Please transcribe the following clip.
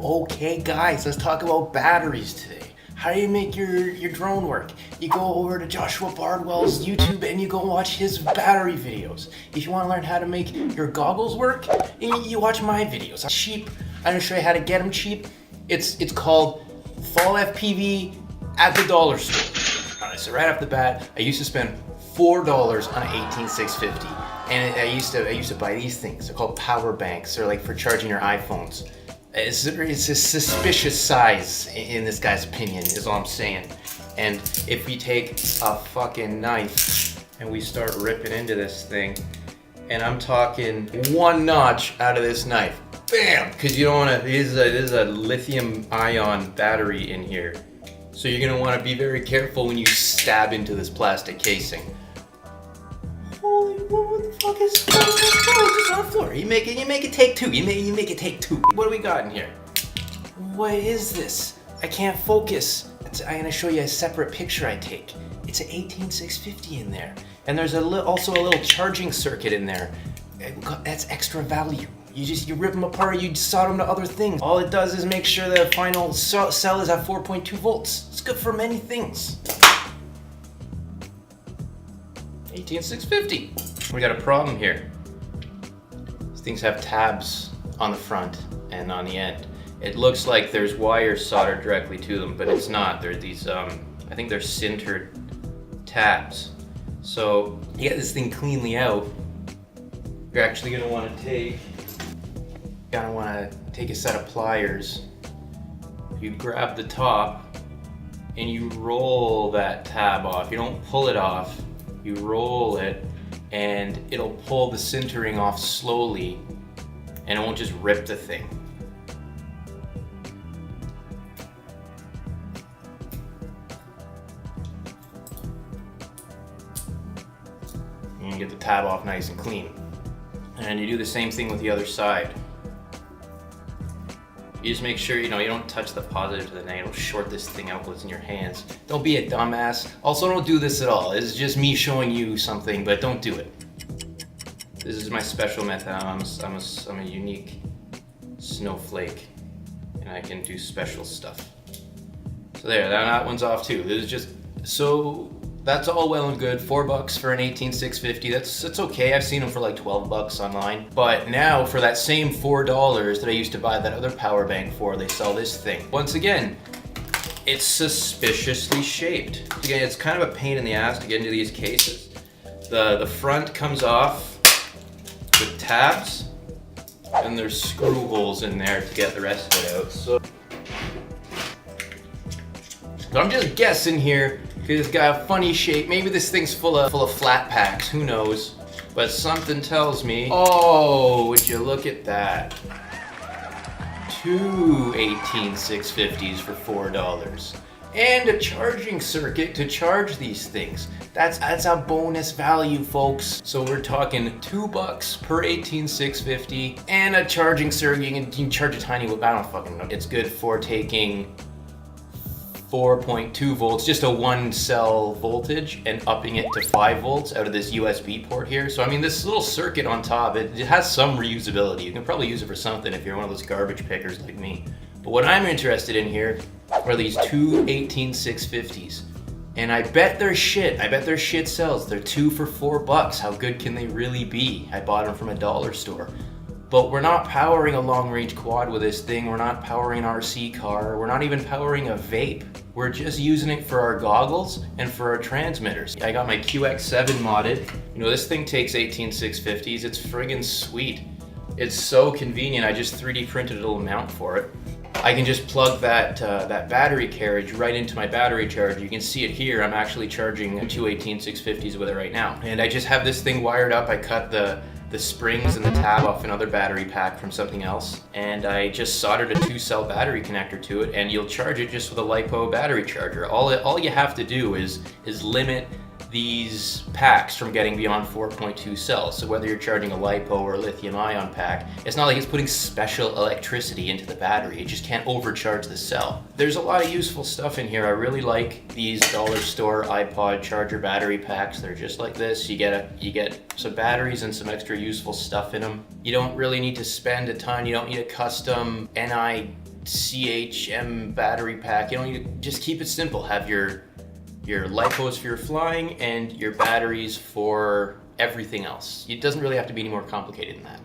Okay guys, let's talk about batteries today. How do you make your drone work? You go over to Joshua Bardwell's YouTube and you go watch his battery videos. If you want to learn how to make your goggles work, you watch my videos. Cheap, I'm gonna show you how to get them cheap. It's called THALLfpv at the dollar store. Alright, so right off the bat, I used to spend $4 on an 18650. And I used to buy these things. They're called power banks. They're like for charging your iPhones. It's a suspicious size in this guy's opinion, is all I'm saying. And if we take a fucking knife and we start ripping into this thing, and I'm talking one notch out of this knife, bam! Because you don't want to. There's a lithium-ion battery in here, so you're gonna want to be very careful when you stab into this plastic casing. Holy, what the fuck is this? It's on the floor. You make it take two. You make it take two. What do we got in here? What is this? I can't focus. I'm gonna show you a separate picture I take. It's an 18650 in there, and there's also a little charging circuit in there. That's extra value. You rip them apart. You solder them to other things. All it does is make sure the final cell is at 4.2 volts. It's good for many things. 18650. We got a problem here. These things have tabs on the front and on the end. It looks like there's wires soldered directly to them, but it's not. They're these, I think they're sintered tabs. So to get this thing cleanly out, you're actually gonna want to take a set of pliers. You grab the top and you roll that tab off. You don't pull it off. You roll it, and it'll pull the sintering off slowly, and it won't just rip the thing. And you get the tab off nice and clean. And you do the same thing with the other side. You just make sure you don't touch the positive to the negative. It'll short this thing out what's in your hands. Don't be a dumbass. Also, don't do this at all. It's just me showing you something, but don't do it. This is my special method. I'm a unique snowflake, and I can do special stuff. So there, that one's off too. This is just so. That's all well and good. $4 for an 18650. That's okay. I've seen them for like $12 online. But now for that same $4 that I used to buy that other power bank for, they sell this thing. Once again, it's suspiciously shaped. Again, it's kind of a pain in the ass to get into these cases. The front comes off with tabs, and there's screw holes in there to get the rest of it out. So I'm just guessing here. Because it's got a funny shape. Maybe this thing's full of flat packs, who knows? But something tells me, oh, would you look at that? Two 18650s for $4. And a charging circuit to charge these things. That's a bonus value, folks. So we're talking $2 per 18650 and a charging circuit. You can charge a tiny whip, I don't fucking know. It's good for taking 4.2 volts, just a one cell voltage, and upping it to 5 volts out of this USB port here. So I mean, this little circuit on top, it has some reusability. You can probably use it for something if you're one of those garbage pickers like me. But what I'm interested in here are these two 18650s. And I bet they're shit. I bet they're shit sells. They're 2 for $4. How good can they really be? I bought them from a dollar store. But we're not powering a long-range quad with this thing. We're not powering an RC car. We're not even powering a vape. We're just using it for our goggles and for our transmitters. I got my QX7 modded. This thing takes 18650s. It's friggin' sweet. It's so convenient. I just 3D printed a little mount for it. I can just plug that battery carriage right into my battery charger. You can see it here. I'm actually charging two 18650s with it right now. And I just have this thing wired up. I cut the springs and the tab off another battery pack from something else, and I just soldered a 2-cell battery connector to it, and you'll charge it just with a LiPo battery charger. All you have to do is limit these packs from getting beyond 4.2 cells. So whether you're charging a LiPo or a lithium-ion pack, it's not like it's putting special electricity into the battery. It just can't overcharge the cell. There's a lot of useful stuff in here. I really like these dollar store iPod charger battery packs. They're just like this. You get some batteries and some extra useful stuff in them. You don't really need to spend a ton. You don't need a custom NI CHM battery pack. You know, you just keep it simple. Have your LiPos for your flying and your batteries for everything else. It doesn't really have to be any more complicated than that.